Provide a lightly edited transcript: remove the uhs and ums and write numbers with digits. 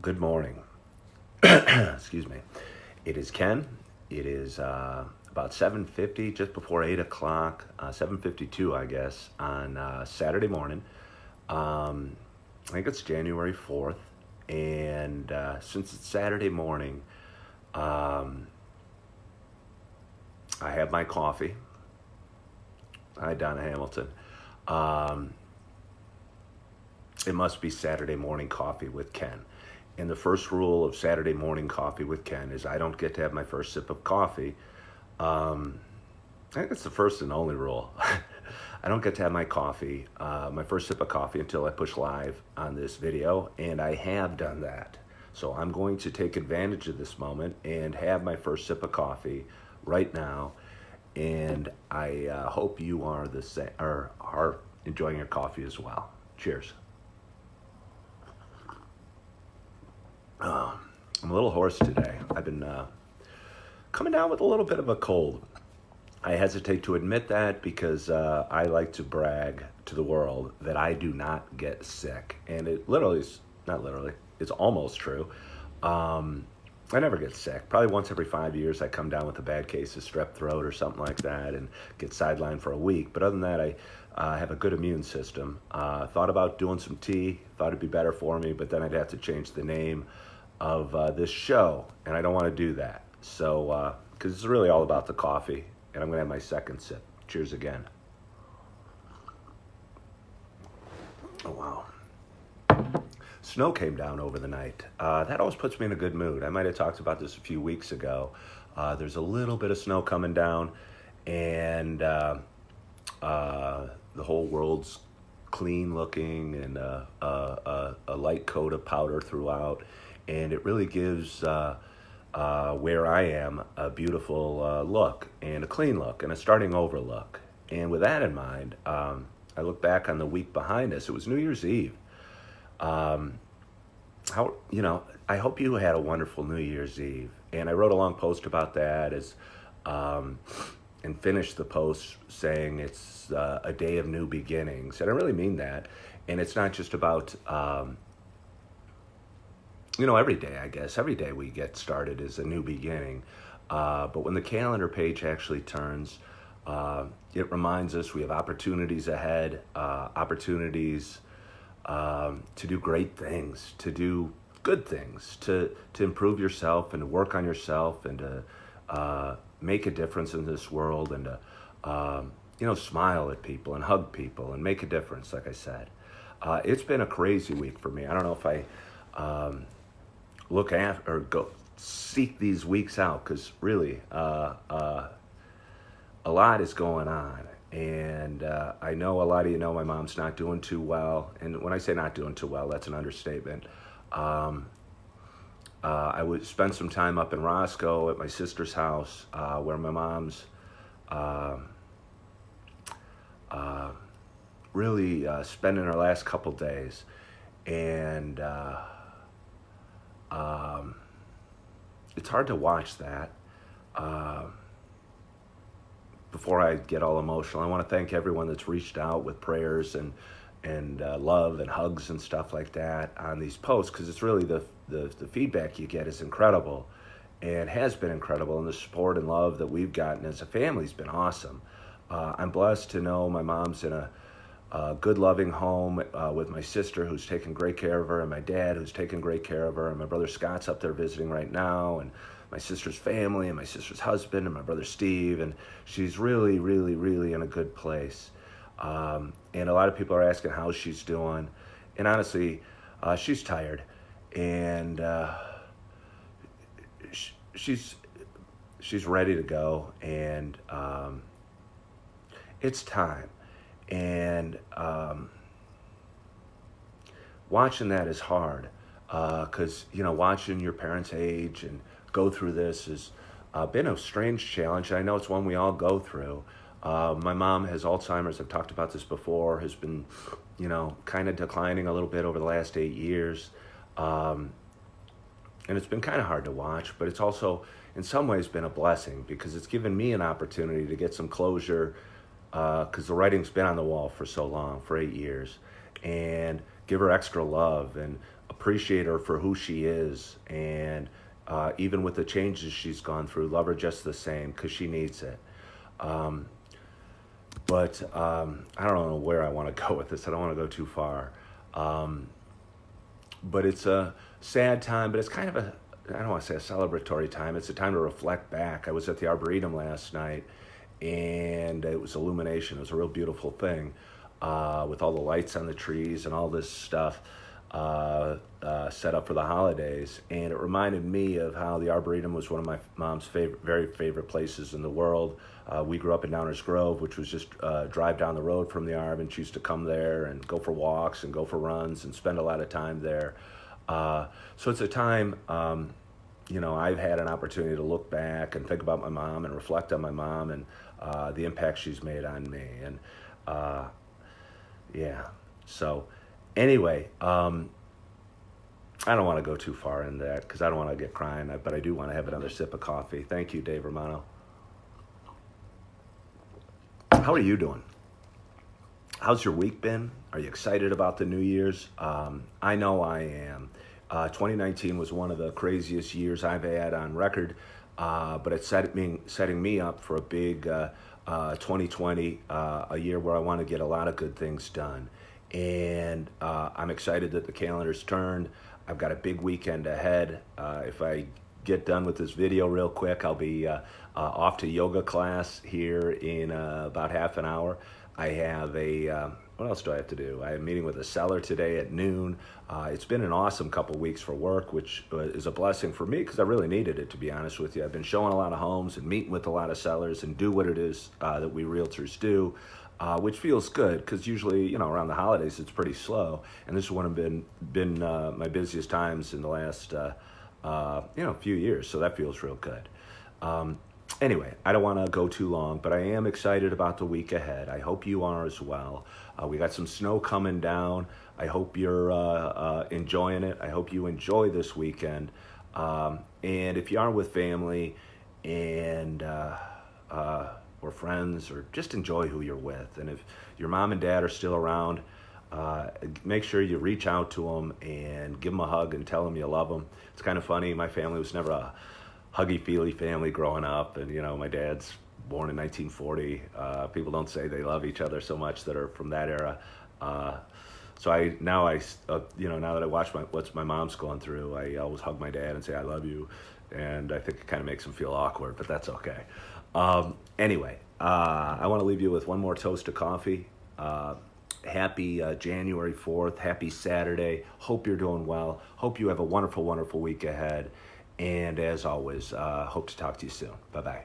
Good morning. Excuse me. It is Ken. It is about 7:50, just before 8 o'clock, 7:52, I guess, on Saturday morning. I think it's January 4th. And since it's Saturday morning, um, I have my coffee. Hi, Donna Hamilton. Um, it must be Saturday morning coffee with Ken. And the first rule of Saturday morning coffee with Ken is I don't get to have my first sip of coffee. Um, I think it's the first and only rule. I don't get to have my first sip of coffee, until I push live on this video, and I have done that. So I'm going to take advantage of this moment and have my first sip of coffee right now. And I hope you are the same, or are enjoying your coffee as well. Cheers. I'm a little hoarse today. I've been coming down with a little bit of a cold. I hesitate to admit that because I like to brag to the world that I do not get sick. And it literally is, not literally, it's almost true. Um, I never get sick. Probably once every 5 years I come down with a bad case of strep throat or something like that and get sidelined for a week. But other than that, I have a good immune system. Thought about doing some tea, thought it'd be better for me, but then I'd have to change the name of this show, and I don't want to do that. So, because it's really all about the coffee, and I'm going to have my second sip. Cheers again. Oh, wow. Snow came down over the night. That always puts me in a good mood. I might have talked about this a few weeks ago. There's a little bit of snow coming down, and the whole world's clean looking, and a light coat of powder throughout. And it really gives where I am a beautiful look, and a clean look, and a starting over look. And with that in mind, I look back on the week behind us. It was New Year's Eve. Um, I hope you had a wonderful New Year's Eve. And I wrote a long post about that, um, and finished the post saying it's a day of new beginnings. And I really mean that. And it's not just about, every day, I guess. Every day we get started is a new beginning. But when the calendar page actually turns, it reminds us we have opportunities ahead, opportunities to do great things, to do good things, to improve yourself and to work on yourself, and to make a difference in this world, and to smile at people and hug people and make a difference. Like I said, it's been a crazy week for me. I don't know if I look at or go seek these weeks out, because really a lot is going on. And I know a lot of you know my mom's not doing too well. And when I say not doing too well, that's an understatement. I would spend some time up in Roscoe at my sister's house, where my mom's really spending her last couple days. And it's hard to watch that. Before I get all emotional, I want to thank everyone that's reached out with prayers and love and hugs and stuff like that on these posts, because it's really the feedback you get is incredible, and has been incredible, and the support and love that we've gotten as a family has been awesome. I'm blessed to know my mom's in a good, loving home with my sister, who's taking great care of her, and my dad, who's taking great care of her, and my brother Scott's up there visiting right now, and my sister's family, and my sister's husband, and my brother Steve, and she's really, really, really in a good place. And a lot of people are asking how she's doing, and honestly, she's tired, and she's ready to go, and it's time. And watching that is hard, because watching your parents age and go through this has been a strange challenge. I know it's one we all go through. My mom has Alzheimer's. I've talked about this before. Has been, kind of declining a little bit over the last 8 years, and it's been kind of hard to watch. But it's also, in some ways, been a blessing, because it's given me an opportunity to get some closure, because the writing's been on the wall for so long, for 8 years, and give her extra love and appreciate her for who she is, and even with the changes she's gone through, love her just the same because she needs it. Um, but I don't know where I want to go with this. I don't want to go too far. Um, but it's a sad time, but it's kind of a, I don't want to say a celebratory time. It's a time to reflect back. I was at the Arboretum last night, and it was illumination. It was a real beautiful thing, with all the lights on the trees and all this stuff set up for the holidays. And it reminded me of how the Arboretum was one of my mom's very favorite places in the world. We grew up in Downers Grove, which was just drive down the road from the Arb, and she used to come there and go for walks and go for runs and spend a lot of time there. So it's a time, I've had an opportunity to look back and think about my mom and reflect on my mom and the impact she's made on me. And yeah, so anyway, I don't want to go too far in that because I don't want to get crying, but I do want to have another sip of coffee. Thank you, Dave Romano. How are you doing? How's your week been? Are you excited about the New Year's? I know I am. 2019 was one of the craziest years I've had on record, but it's setting me up for a big 2020, a year where I want to get a lot of good things done. And I'm excited that the calendar's turned. I've got a big weekend ahead. If I get done with this video real quick, I'll be off to yoga class here in about half an hour. I have what else do I have to do? I have a meeting with a seller today at noon. It's been an awesome couple weeks for work, which is a blessing for me because I really needed it, to be honest with you. I've been showing a lot of homes and meeting with a lot of sellers and do what it is that we realtors do, which feels good because usually, around the holidays, it's pretty slow. And this is one of been my busiest times in the last, few years. So that feels real good. Anyway, I don't want to go too long, but I am excited about the week ahead. I hope you are as well. We got some snow coming down. I hope you're enjoying it. I hope you enjoy this weekend. And if you are with family and or friends, or just enjoy who you're with. And if your mom and dad are still around, make sure you reach out to them and give them a hug and tell them you love them. It's kind of funny. My family was never a huggy-feely family growing up, and my dad's born in 1940. People don't say they love each other so much that are from that era. So now that I watch what my mom's going through, I always hug my dad and say I love you, and I think it kind of makes him feel awkward, but that's okay. Anyway, I want to leave you with one more toast of coffee. Happy January 4th. Happy Saturday. Hope you're doing well. Hope you have a wonderful, wonderful week ahead. And as always, hope to talk to you soon. Bye-bye.